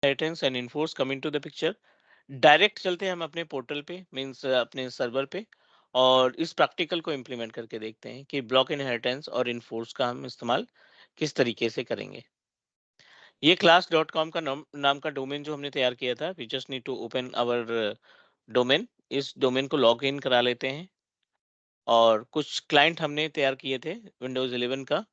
Inheritance and enforce coming to the picture. Direct चलते हैं हम अपने पोर्टल पे, मींस अपने सर्वर पे, और इस प्रैक्टिकल को इम्प्लीमेंट करके देखते हैं कि ब्लॉक इनहेरिटेंस और इनफोर्स का हम इस्तेमाल किस तरीके से करेंगे। ये class.com का नाम का डोमेन जो हमने तैयार किया था, we just need to open our domain. इस डोमेन को लॉग इन करा लेते हैं, और कुछ क्लाइंट हमने तैयार किए थे विंडोज 11 का,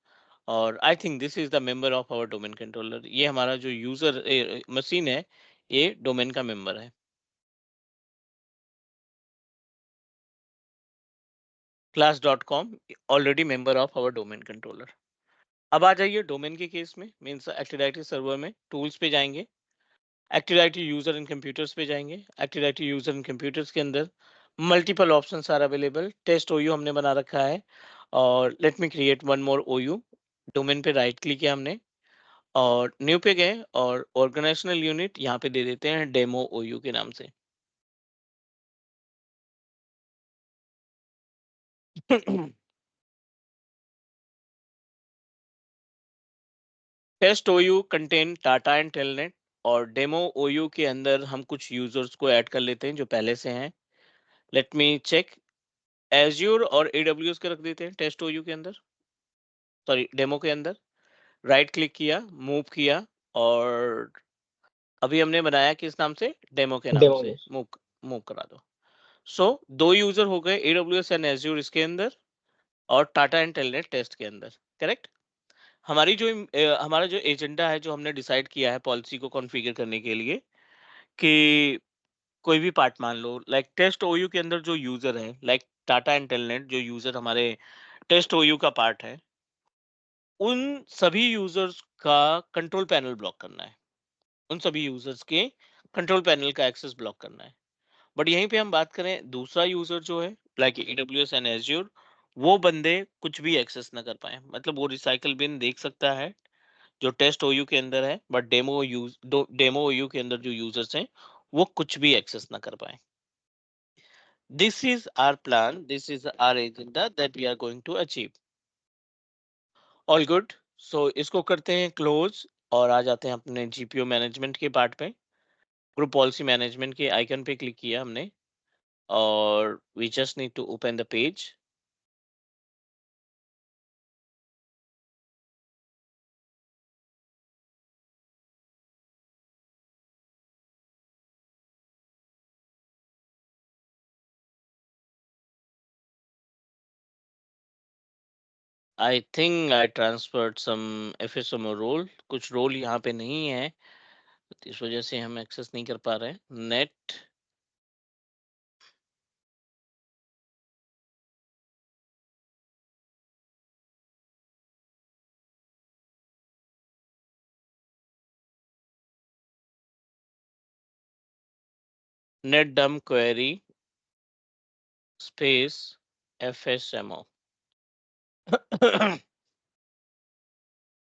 और I think this is the member of our domain controller. ये हमारा जो यूजर मशीन है, ये डोमेन का मेंबर है। class.com already member of our domain controller. अब आ जाइए डोमेन के केस में, मीन्स एक्टिव डायरेक्टरी सर्वर में टूल्स पे जाएंगे, active directory user and computers पे जाएंगे। Active directory user and computers के अंदर multiple options are available. Test OU हमने बना रखा है, और let me create one more OU. Domain पे राइट क्लिक किया हमने, और न्यू पे गए, और ऑर्गेनाइजेशनल यूनिट यहाँ पे दे देते हैं डेमो ओयू के नाम से। Test OU contain Tata and Telnet, और डेमो ओयू के अंदर हम कुछ यूजर्स को ऐड कर लेते हैं जो पहले से हैं। Let me check. एज्यूर और एडब्ल्यूएस के रख देते हैं टेस्ट ओयू के अंदर, सॉरी डेमो के अंदर। राइट क्लिक किया, मूव किया, और अभी हमने बनाया किस नाम से, डेमो के नाम से, डेमोज। मूव मूव करा दो। सो दो यूजर हो गए, एडब्ल्यूएस एंड एज्यूर इसके अंदर, और टाटा एंड टेलनेट टेस्ट के अंदर। करेक्ट। हमारा जो एजेंडा है, जो हमने डिसाइड किया है पॉलिसी को कॉन्फ़िगर करने के लिए, कि कोई भी पार्ट मान लो, लाइक टेस्ट ओयू के अंदर जो यूजर है, लाइक टाटा एंड टेलनेट जो यूजर हमारे टेस्ट ओयू का पार्ट है, उन सभी यूजर्स का कंट्रोल पैनल ब्लॉक करना है। उन सभी यूजर्स के कंट्रोल पैनल का एक्सेस ब्लॉक करना है। बट यहीं पे हम बात करें दूसरा यूजर जो है, लाइक एडब्ल्यूएस एंड एज्योर, वो बंदे कुछ भी एक्सेस ना कर पाए। मतलब वो रिसाइकल बिन देख सकता है जो टेस्ट ओयू के अंदर है, बट डेमो ओयू के अंदर जो यूजर्स हैं, वो कुछ भी एक्सेस ना कर पाए। This is our plan, this is our agenda that we are going to achieve. All good. So इसको करते हैं क्लोज, और आ जाते हैं अपने जीपीओ मैनेजमेंट के पार्ट पे। ग्रुप पॉलिसी मैनेजमेंट के आइकन पे क्लिक किया हमने, और we just need to open the page. I think I transferred some FSMO role, कुछ रोल यहाँ पे नहीं है, तो इस वजह से हम एक्सेस नहीं कर पा रहे हैं नेट। नेट डम क्वेरी स्पेस एफएसएमओ।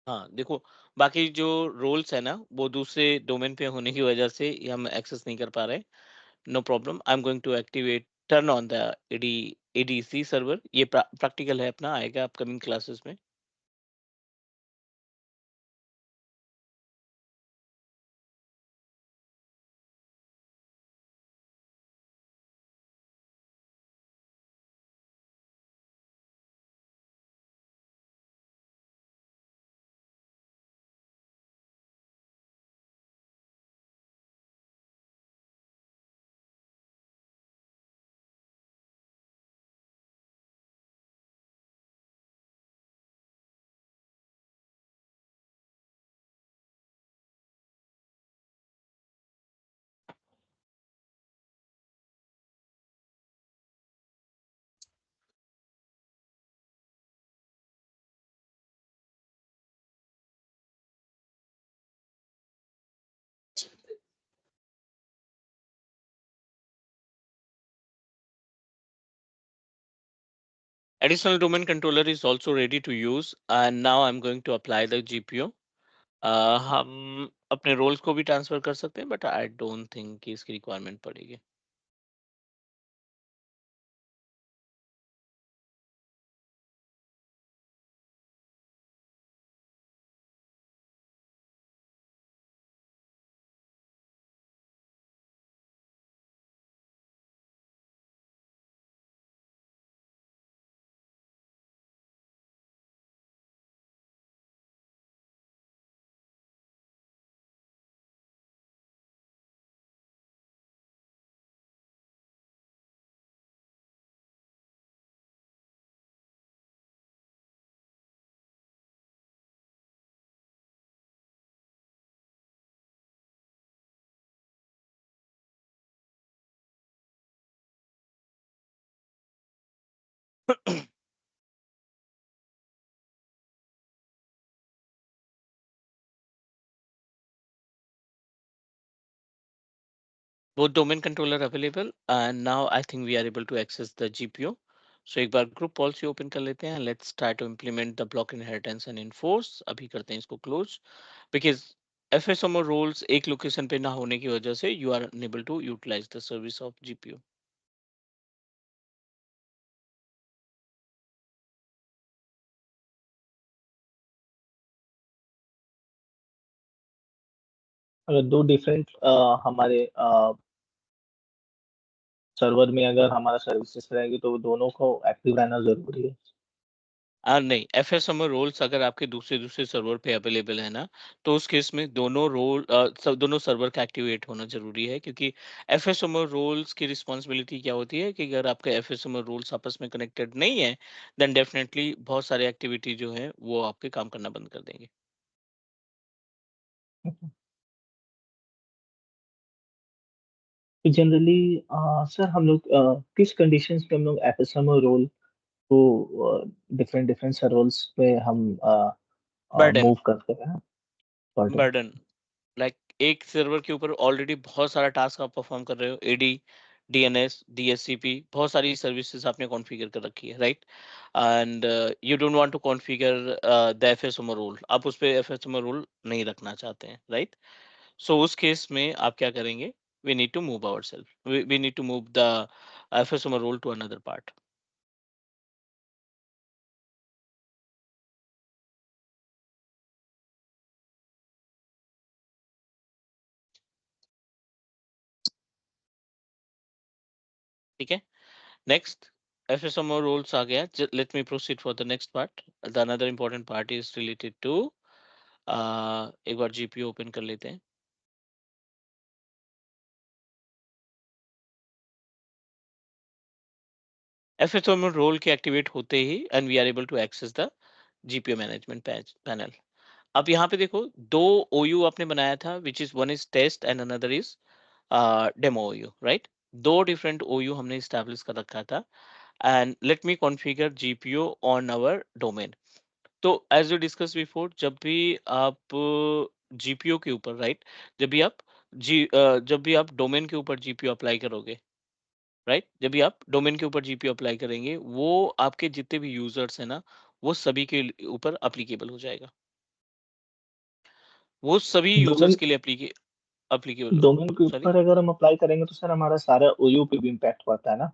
हाँ देखो, बाकी जो रोल्स है ना, वो दूसरे डोमेन पे होने की वजह से ये हम एक्सेस नहीं कर पा रहे। No problem, I am going to activate turn on the AD ADC server. ये प्रैक्टिकल है अपना, आएगा अपकमिंग क्लासेस में। Additional domain controller is also ready to use, and now I'm going to apply the GPO. हम अपने roles को भी transfer कर सकते हैं, बट आई डोंट थिंक कि इसकी रिक्वायरमेंट पड़ेगी। both domain controller available, and now I think we are able to access the GPU. So एक बार group policy open कर लेते हैं. Let's try to implement the block inheritance and enforce. अभी करते हैं इसको close, because FSMO roles एक location पे ना होने की वजह से you are unable to utilize the service of GPU. अगर दो डिफरेंट हमारे सर्वर में अगर हमारा सर्विसेज रहेगी तो दोनों को एक्टिव रहना जरूरी है। नहीं, FSMO रोल्स अगर आपके दूसरे दूसरे सर्वर पे अवेलेबल है ना, तो उस केस में दोनों रोल दोनों सर्वर का एक्टिवेट होना जरूरी है, क्योंकि FSMO रोल्स की रिस्पॉन्सिबिलिटी क्या होती है कि अगर आपके FSMO रोल्स आपस में कनेक्टेड नहीं है, देन डेफिनेटली बहुत सारे एक्टिविटी जो है वो आपके काम करना बंद कर देंगे। तो जनरली सर हम लोग किस कंडीशंस पे हम लोग एफएसएमओ रोल को डिफरेंट डिफरेंट सर्वर्स पे हम बर्डन मूव करते हैं बर्डन। बर्डन लाइक एक सर्वर के ऊपर ऑलरेडी बहुत सारा टास्क आप परफॉर्म कर रहे हो, एडी, डीएनएस, डीएससीपी, बहुत सारी सर्विसेज आपने कॉन्फ़िगर कर रखी है, right? And you don't want to configure the FSMO role, आप उस पे एफएसएमओ रोल नहीं रखना चाहते हैं, राइट? सो उस केस में आप क्या करेंगे? We need to move ourself, we need to move the FSMO role to another part. ठीक है, नेक्स्ट FSMO roles आ गया. Let me proceed for the next part. The another important part is related to एक बार GPU open कर लेते हैं. FSMO role के activate होते ही and we are able to access the GPU management panel. अब यहाँ पे देखो, दो OU आपने बनाया था, which is one is test and another is demo OU, right? दो डिफरेंट OU हमने स्टैब्लिश कर रखा था. And let me configure GPU on our domain. तो एज यू डिस्कस बिफोर, जब भी आप GPU के ऊपर, राइट, जब भी आप डोमेन के ऊपर GPU अप्लाई करोगे, राइट, जब भी आप डोमेन के ऊपर GPU अप्लाई करेंगे, वो आपके जितने भी यूजर्स हैं ना, वो सभी के ऊपर अप्लीकेबल हो जाएगा, वो सभी यूजर्स डोमेन के लिए अप्लीकेबल। डोमेन के सॉरी, ऊपर अगर हम अप्लाई करेंगे तो सर हमारा सारा ओयू पे भी इम्पैक्ट पड़ता है ना।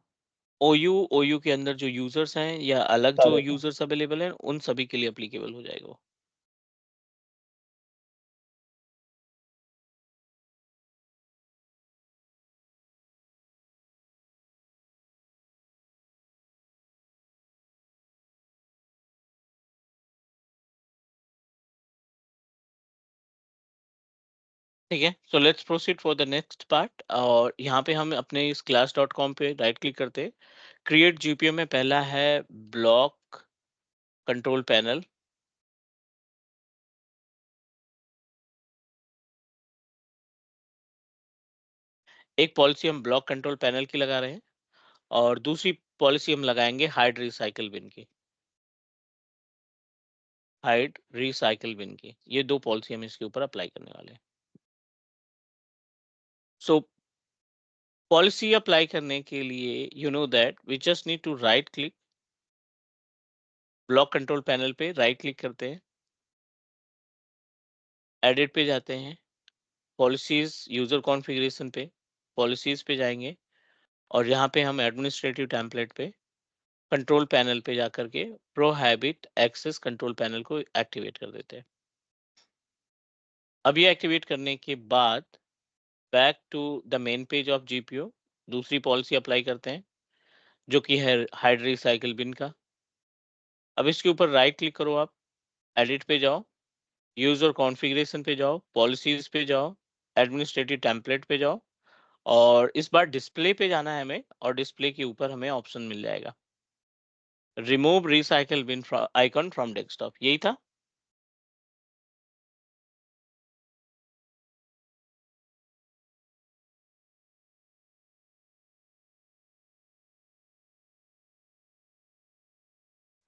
OU के अंदर जो यूजर्स हैं या अलग जो सारे पे। यूजर्स अवेलेबल हैं, उन सभी के लिए अप्लीकेबल हो जाएगा वो। ठीक है, so let's proceed for the next part. और यहाँ पे हम अपने इस class.com पे राइट क्लिक करते हैं. क्रिएट GPU में पहला है ब्लॉक कंट्रोल पैनल. एक पॉलिसी हम ब्लॉक कंट्रोल पैनल की लगा रहे हैं, और दूसरी पॉलिसी हम लगाएंगे हाइड रिसाइकल बिन की. हाइड रिसाइकल बिन की, ये दो पॉलिसी हम इसके ऊपर अप्लाई करने वाले हैं. सो पॉलिसी अप्लाई करने के लिए you know that we just need to right click, block control panel पे राइट क्लिक करते हैं, एडिट पे जाते हैं, पॉलिसीज यूजर कॉन्फ़िगरेशन पे, पॉलिसीज पे जाएंगे, और यहाँ पे हम एडमिनिस्ट्रेटिव टेम्पलेट पे कंट्रोल पैनल पे जाकर के प्रोहैबिट एक्सेस कंट्रोल पैनल को एक्टिवेट कर देते हैं. अब ये एक्टिवेट करने के बाद back to the main page of GPU दूसरी पॉलिसी अप्लाई करते हैं, जो कि है हाइड रिसाइकल बिन का. अब इसके ऊपर राइट क्लिक करो, आप एडिट पे जाओ, यूजर कॉन्फ़िगरेशन पे जाओ, पॉलिसीज पे जाओ, एडमिनिस्ट्रेटिव टेम्पलेट पे जाओ, और इस बार डिस्प्ले पे जाना है हमें, और डिस्प्ले के ऊपर हमें ऑप्शन मिल जाएगा remove recycle bin icon from desktop. यही था.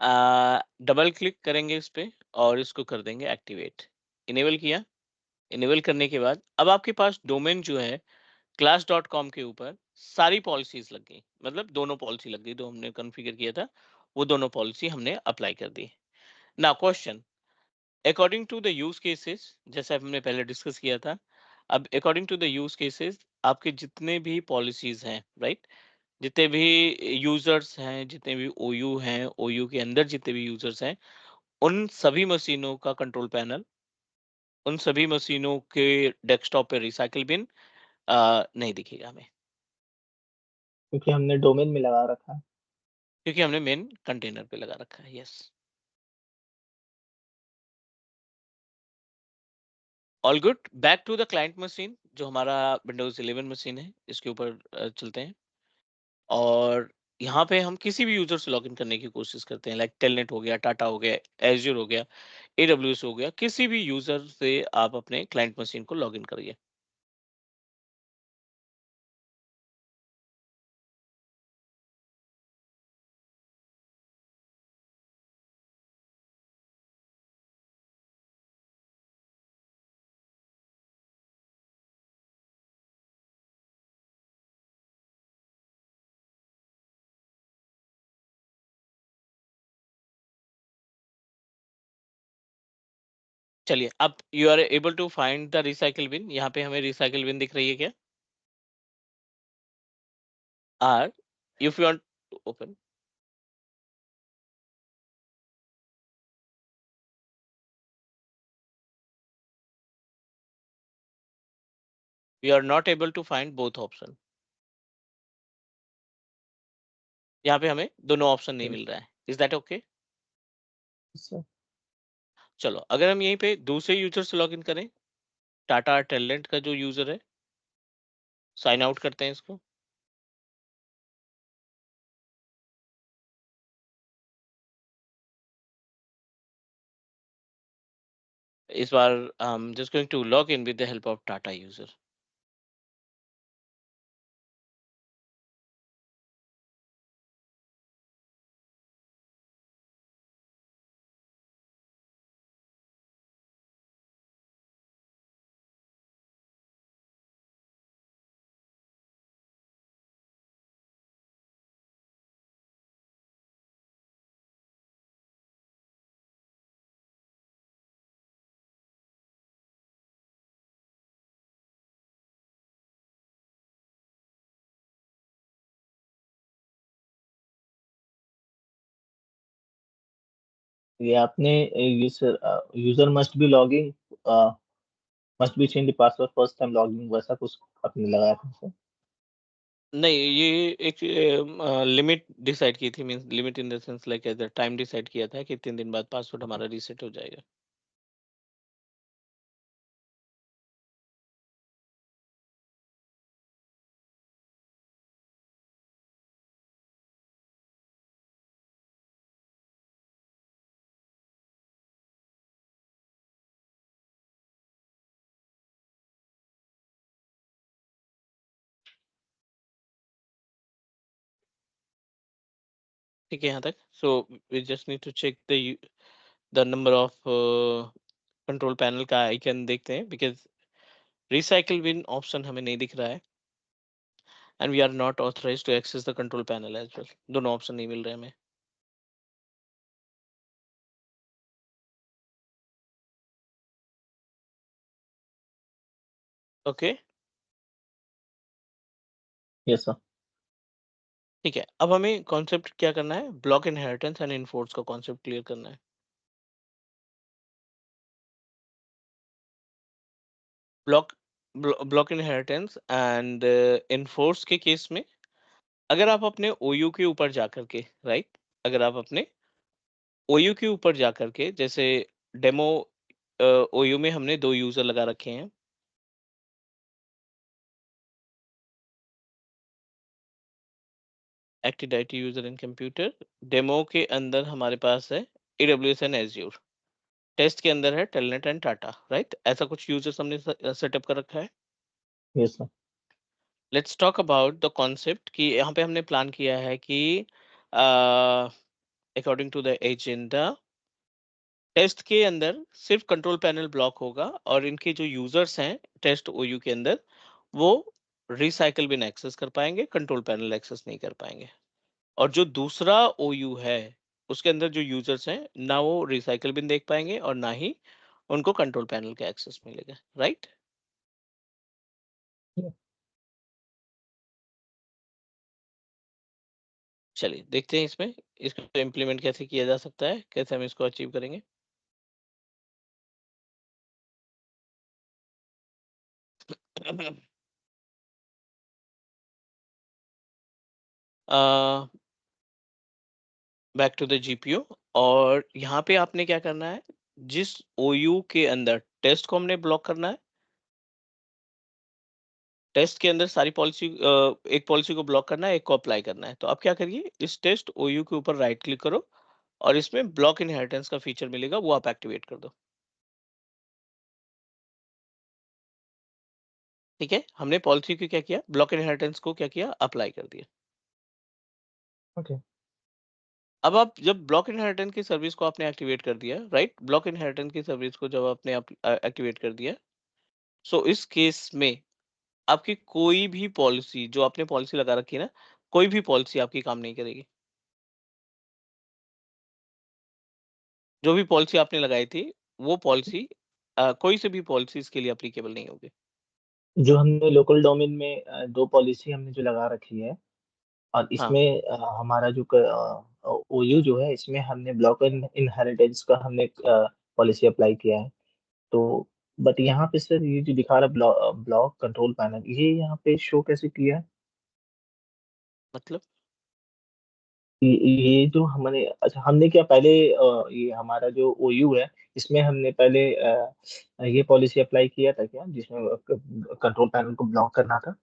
डबल क्लिक करेंगे इस पे और इसको कर देंगे एक्टिवेट। इनेबल किया। इनेबल करने के बाद अब आपके पास डोमेन जो है क्लास डॉट कॉम के ऊपर सारी पॉलिसीज लग गई, मतलब दोनों पॉलिसी लग गई, जो हमने कॉन्फ़िगर किया था वो दोनों पॉलिसी हमने अप्लाई कर दी। Now question, according to the use cases, जैसे हमने पहले डिस्कस किया था, अब according to the use cases आपके जितने भी पॉलिसीज हैं, राइट, जितने भी यूजर्स हैं, जितने भी ओयू हैं, ओयू के अंदर जितने भी यूजर्स हैं, उन सभी मशीनों का कंट्रोल पैनल, उन सभी मशीनों के डेस्कटॉप पे रिसाइकिल बिन नहीं दिखेगा हमें, क्योंकि हमने डोमेन में लगा रखा है। क्योंकि हमने मेन कंटेनर पे लगा रखा है। Yes, all good. Back to the client machine, जो हमारा विंडोज 11 मशीन है, इसके ऊपर चलते हैं। और यहाँ पे हम किसी भी यूजर से लॉगिन करने की कोशिश करते हैं, लाइक टेलनेट हो गया, टाटा हो गया, एज्योर हो गया, एडब्ल्यूएस हो गया, किसी भी यूजर से आप अपने क्लाइंट मशीन को लॉगिन करिए। चलिए, अब you are able to find the recycle bin. यहाँ पे हमें रिसाइकिल बिन दिख रही है क्या? Or, if you want to open, we are not able to find both option. यहाँ पे हमें दोनों ऑप्शन नहीं मिल रहा है। Is that okay? सर, चलो, अगर हम यहीं पे दूसरे यूजर से लॉगिन करें, टाटा टेलेंट का जो यूजर है, साइन आउट करते हैं इसको। इस बार just going to log in with the help of Tata user. ये आपने user user must be logging must be change the password first time logging, वैसा कुछ आपने लगाया था सर? नहीं, ये एक लिमिट डिसाइड की थी, means limit in the sense like as a time decide किया था कि 3 दिन बाद पासवर्ड हमारा रीसेट हो जाएगा। ठीक है यहाँ तक। So we just need to check the number of control panel का आइकन देखते हैं, बिकॉज रिसाइकिल बिन ऑप्शन हमें नहीं दिख रहा है and we are not authorised to access the control panel as well. दोनों ऑप्शन नहीं मिल रहे हमें। Okay, yes sir. ठीक है। अब हमें कॉन्सेप्ट क्या करना है? ब्लॉक इनहेरिटेंस एंड इनफोर्स का कॉन्सेप्ट क्लियर करना है। Block block inheritance and enforce के केस में, अगर आप अपने ओयू के ऊपर जाकर के, राइट, अगर आप अपने ओयू के ऊपर जाकर के, जैसे डेमो ओयू में हमने 2 यूजर लगा रखे हैं। एक्टिव डायरेक्टरी यूजर इन कंप्यूटर, डेमो के अंदर हमारे पास है एडब्ल्यूएस एंड एज्योर, टेस्ट के अंदर है टेलनेट एंड टाटा, राइट, ऐसा कुछ यूजर्स हमने सेटअप कर रखा है। Yes sir. Let's talk about the concept कि यहाँ पे हमने प्लान किया है कि according to the agenda test के अंदर सिर्फ कंट्रोल पैनल ब्लॉक होगा और इनके जो यूजर्स हैं टेस्ट ओयू के अंदर वो रिसाइकल बिन एक्सेस कर पाएंगे, कंट्रोल पैनल एक्सेस नहीं कर पाएंगे। और जो दूसरा ओयू है उसके अंदर जो यूजर्स हैं ना वो रिसाइकल बिन देख पाएंगे और ना ही उनको कंट्रोल पैनल का एक्सेस मिलेगा, राइट? चलिए देखते हैं इसमें इसको इम्प्लीमेंट कैसे किया जा सकता है, कैसे हम इसको अचीव करेंगे। बैक टू द जीपीयू और यहाँ पे आपने क्या करना है, जिस ओयू के अंदर टेस्ट को हमने ब्लॉक करना है, टेस्ट के अंदर सारी पॉलिसी एक पॉलिसी को ब्लॉक करना है, एक को अप्लाई करना है। तो आप क्या करिए, इस टेस्ट ओयू के ऊपर राइट क्लिक करो और इसमें ब्लॉक इनहेरिटेंस का फीचर मिलेगा, वो आप एक्टिवेट कर दो। ठीक है, हमने पॉलिसी को क्या किया, ब्लॉक इनहेरिटेंस को क्या किया, अप्लाई कर दिया। ओके। अब आप जब ब्लॉक इनहेरिटेंस की सर्विस को आपने एक्टिवेट कर दिया, राइट, ब्लॉक इनहेरिटेंस की सर्विस को जब आपने एक्टिवेट कर दिया, सो इस केस में आपकी कोई भी पॉलिसी जो आपने पॉलिसी लगा रखी है ना, कोई भी पॉलिसी आपकी काम नहीं करेगी। जो भी पॉलिसी आपने लगाई थी वो पॉलिसी कोई से भी पॉलिसी इसके लिए एप्लीकेबल नहीं होगी। जो हमने लोकल डोमेन में दो पॉलिसी हमने जो लगा रखी है, और हाँ, इसमें हमारा जो ओयू जो है, इसमें हमने ब्लॉक इनहेरिटेंस का हमने पॉलिसी अप्लाई किया है। तो बट यहाँ पे सर ये जो दिखा रहा ब्लॉक कंट्रोल पैनल, ये यहाँ पे शो कैसे किया है? मतलब ये जो हमने, अच्छा हमने क्या पहले ये हमारा जो ओयू है, इसमें हमने पहले ये पॉलिसी अप्लाई किया था क्या, जिसमें कंट्रोल पैनल को ब्लॉक करना था?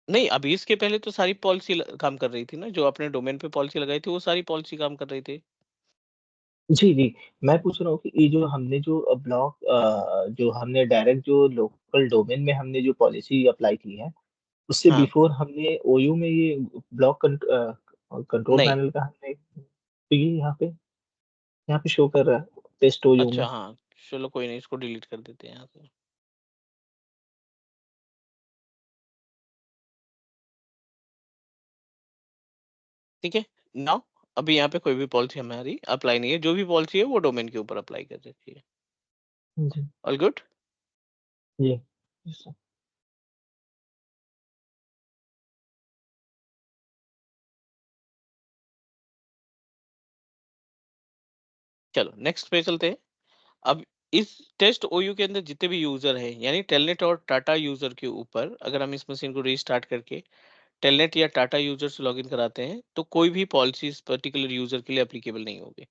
नहीं, अभी इसके पहले तो सारी पॉलिसी काम कर रही थी ना, जो आपने डोमेन पे पॉलिसी लगाई थी वो सारी पॉलिसी काम कर रही थी। जी जी, मैं पूछ रहा हूँ कि ये जो हमने जो ब्लॉक जो हमने डायरेक्ट जो लोकल डोमेन में हमने जो पॉलिसी अप्लाई की है, उससे हाँ, बिफोर हमने ओयू में ये ब्लॉक कंट्रोल नहीं, पैनल का हमने, तो ये यहाँ पे शो कर रहा है टेस्ट ओयू अच्छा, में। हाँ, चलो कोई नहीं, इसको डिलीट कर देते हैं यहाँ से। ठीक है, नाउ अभी यहाँ पे कोई भी पॉलिसी हमारी अप्लाई नहीं है, जो भी पॉलिसी है वो डोमेन के ऊपर अप्लाई कर देती है। जी। All good. ये yes, sir। चलो नेक्स्ट पे चलते हैं। अब इस टेस्ट ओयू के अंदर जितने भी यूजर हैं, यानी टेलनेट और टाटा यूजर के ऊपर अगर हम इस मशीन को रीस्टार्ट करके टेलनेट या टाटा यूजर से लॉगिन कराते हैं तो कोई भी पॉलिसी इस पर्टिकुलर यूजर के लिए एप्लीकेबल नहीं होगी।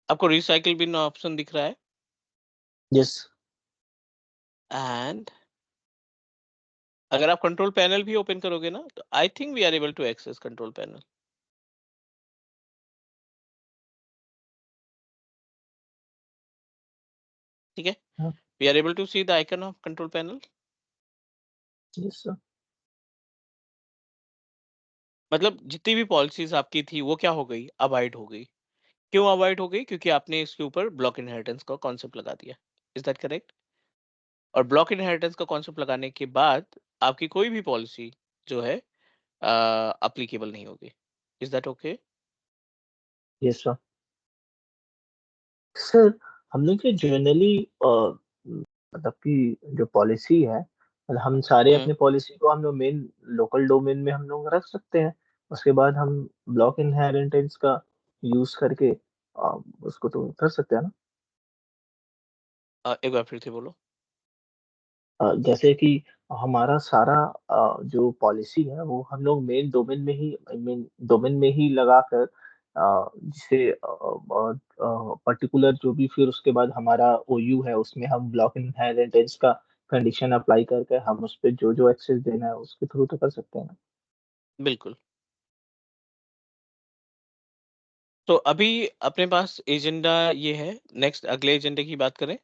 आपको रिसाइकिल बिन ऑप्शन दिख रहा है यस। एंड अगर आप कंट्रोल पैनल भी ओपन करोगे ना तो I think we are able to access control panel. ठीक है, हाँ। We are able to see the icon of control panel. Yes sir. मतलब जितनी भी पॉलिसीज आपकी थी वो क्या हो गई, अवॉइड हो गई। क्यों अवॉइड हो गई, क्योंकि आपने इसके ऊपर ब्लॉक इनहेरिटेंस का कॉन्सेप्ट लगा दिया। Is that correct? और ब्लॉक इनहेरिटेंस का कॉन्सेप्ट लगाने के बाद आपकी कोई भी पॉलिसी जो है अप्लीकेबल नहीं होगी। Is that okay? Yes sir. Sir हम लोग के जनरली मतलब कि जो पॉलिसी है, मतलब हम सारे हम्म। अपने पॉलिसी को हम लोग मेन लोकल डोमेन में हम लोग रख सकते हैं। उसके बाद हम ब्लॉक इनहेरिटेंस का यूज करके उसको तो कर सकते हैं ना। एक बार फिर से बोलो। जैसे कि हमारा सारा जो पॉलिसी है वो हम लोग मेन डोमेन में ही लगाकर जिसे पर्टिकुलर जो भी फिर उसके बाद हमारा ओयू है उसमें हम ब्लॉक इनहेरिटेंस का कंडीशन अप्लाई करके हम उस पर जो जो एक्सेस देना है उसके थ्रू तो कर सकते हैं ना। बिल्कुल। तो अभी अपने पास एजेंडा ये है, नेक्स्ट अगले एजेंडे की बात करें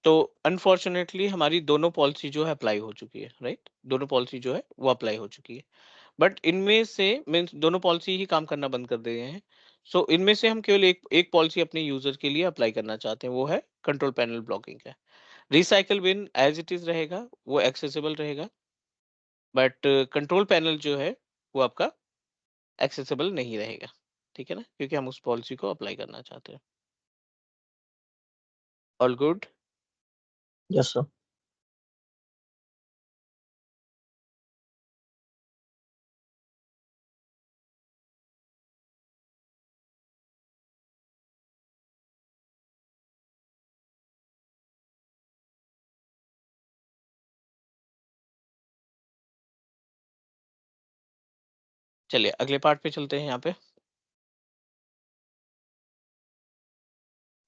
तो अनफॉर्चुनेटली हमारी दोनों पॉलिसी जो है अप्लाई हो चुकी है, राइट? दोनों पॉलिसी जो है वो अप्लाई हो चुकी है, बट इनमें से मीन्स दोनों पॉलिसी ही काम करना बंद कर दिए हैं। सो इनमें से हम केवल एक एक पॉलिसी अपने यूजर के लिए अप्लाई करना चाहते हैं, वो है कंट्रोल पैनल ब्लॉकिंग का। Recycle bin as it is रहेगा, वो एक्सेसिबल रहेगा, बट कंट्रोल पैनल जो है वो आपका एक्सेसिबल नहीं रहेगा। ठीक है ना, क्योंकि हम उस पॉलिसी को अप्लाई करना चाहते हैं। All good. Yes sir. चलिए अगले पार्ट पे चलते हैं यहाँ पे।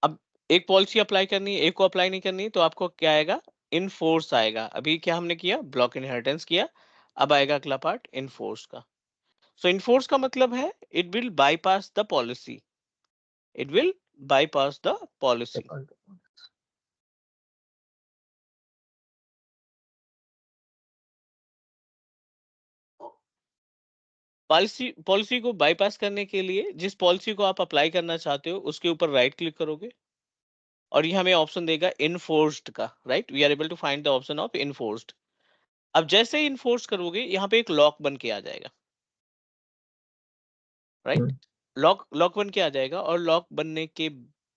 अब एक पॉलिसी अप्लाई करनी है, एक को अप्लाई नहीं करनी, तो आपको क्या आएगा? इनफोर्स आएगा। अभी क्या हमने किया? ब्लॉक इनहेरिटेंस किया। अब आएगा अगला पार्ट इनफोर्स का। सो इनफोर्स का मतलब है it will bypass the policy, it will bypass the policy. Policy policy को बाईपास करने के लिए जिस पॉलिसी को आप अप्लाई करना चाहते हो उसके ऊपर राइट क्लिक करोगे और ये हमें ऑप्शन देगा इनफोर्स्ड का, right? We are able to find the option of enforced. अब जैसे ही इनफोर्स करोगे यहाँ पे एक लॉक बन के आ जाएगा, राइट? लॉक लॉक बन के आ जाएगा और लॉक बनने के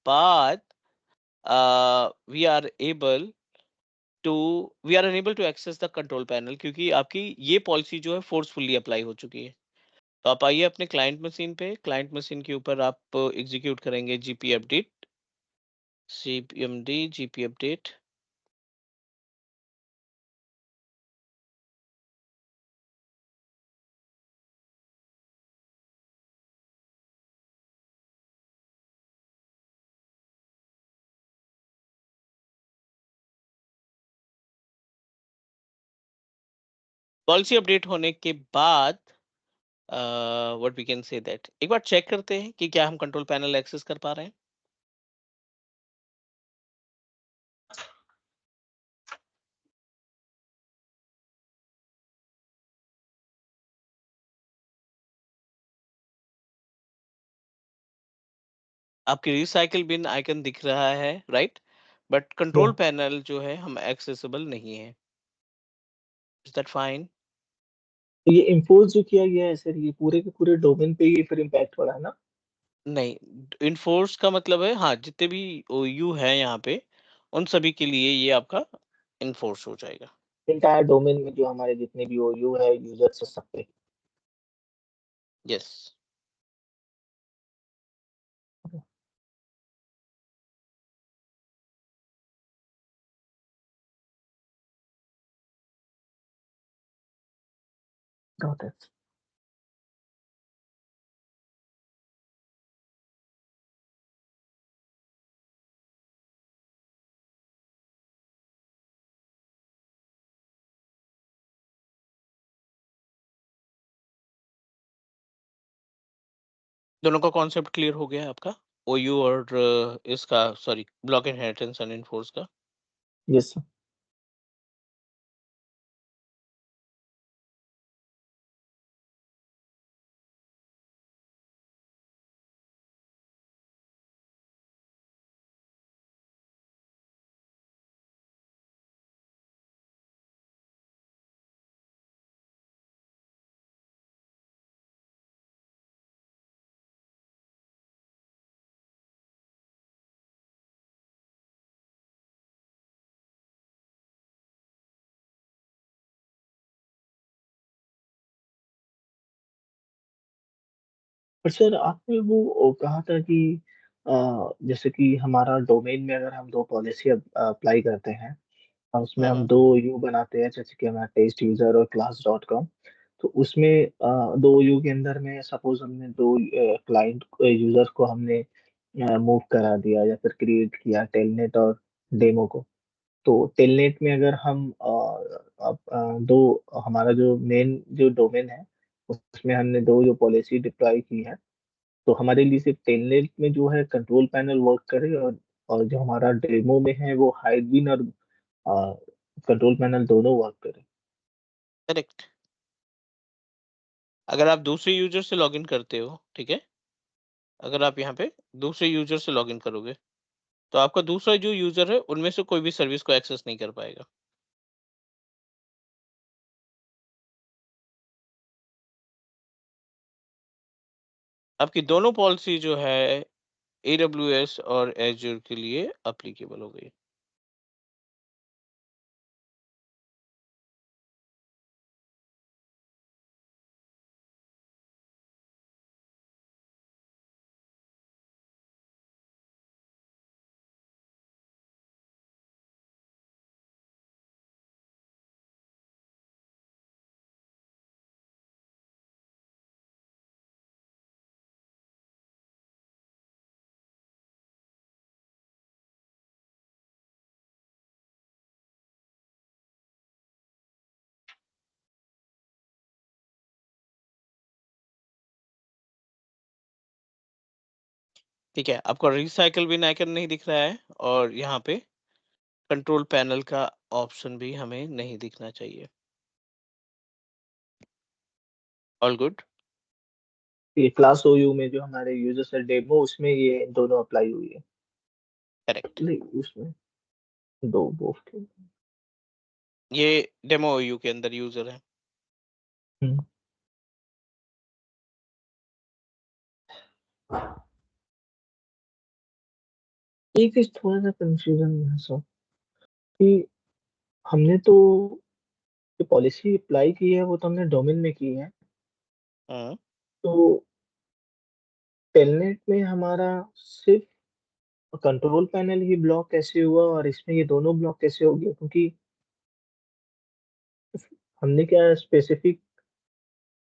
बाद we are able to we are unable to access the control panel, क्योंकि आपकी ये पॉलिसी जो है फोर्सफुली अप्लाई हो चुकी है। तो आप आइए अपने क्लाइंट मशीन पे, क्लाइंट मशीन के ऊपर आप एग्जीक्यूट करेंगे GP update, cpmd gp update. Policy update होने के बाद what we can say that एक बार चेक करते हैं कि क्या हम कंट्रोल पैनल एक्सेस कर पा रहे हैं। आपकी रिसाइकिल बिन आइकन दिख रहा है, राइट? बट कंट्रोल या पैनल जो है हम एक्सेसिबल नहीं है। Is that fine? तो ये इम्पोज जो किया गया है सर ये पूरे के पूरे डोमेन पे ही फिर इम्पैक्ट पड़ा है ना। नहीं, इनफोर्स का मतलब है हाँ, जितने भी ओयू है यहाँ पे उन सभी के लिए ये आपका इनफोर्स हो जाएगा। इंटायर डोमेन में जो हमारे जितने भी ओयू है यूजर्स है सब पे। यस। Got it. दोनों का कॉन्सेप्ट क्लियर हो गया है आपका? ओयू और इसका sorry block inheritance and enforce का। यस। पर सर आपने वो कहा था कि जैसे कि हमारा डोमेन में अगर हम दो पॉलिसी अप्लाई करते हैं और उसमें हम हम्म। दो यू बनाते हैं, जैसे कि हमारा टेस्ट यूजर और क्लास डॉट कॉम। तो उसमें दो यू के अंदर में सपोज हमने दो क्लाइंट यूजर को हमने मूव करा दिया या फिर क्रिएट किया, टेलनेट और डेमो को। तो टेलनेट में अगर हम दो, हमारा जो मेन जो डोमेन है उसमें हमने दो जो पॉलिसी डिप्लॉय की है, तो हमारे लिए सिर्फ टेलनेट में जो है कंट्रोल पैनल वर्क करे, और जो हमारा डेमो में है वो हाइडबीन और कंट्रोल पैनल दोनों वर्क करे। करेक्ट। अगर आप दूसरे यूजर से लॉगिन करते हो, ठीक है, अगर आप यहाँ पे दूसरे यूजर से लॉगिन करोगे तो आपका दूसरा जो यूजर है उनमें से कोई भी सर्विस को एक्सेस नहीं कर पाएगा। आपकी दोनों पॉलिसी जो है AWS और एज्योर के लिए एप्लीकेबल हो गई। ठीक है, आपको रिसाइकल बिन आइकन नहीं दिख रहा है और यहाँ पे कंट्रोल पैनल का ऑप्शन भी हमें नहीं दिखना चाहिए। All good. ये क्लास ओयू में जो हमारे यूजर से डेमो, उसमें ये दोनों अप्लाई हुई है। करेक्ट। नहीं, उसमें दो बोफ के। ये डेमो यू के अंदर यूजर है। हम्म। एक चीज थोड़ा सा कंफ्यूजन है सर, कि हमने तो जो पॉलिसी अप्लाई की है वो तो हमने डोमेन में की है। हम्म। तो टेलनेट में हमारा सिर्फ कंट्रोल पैनल ही ब्लॉक कैसे हुआ और इसमें ये दोनों ब्लॉक कैसे हो गया? क्योंकि हमने क्या स्पेसिफिक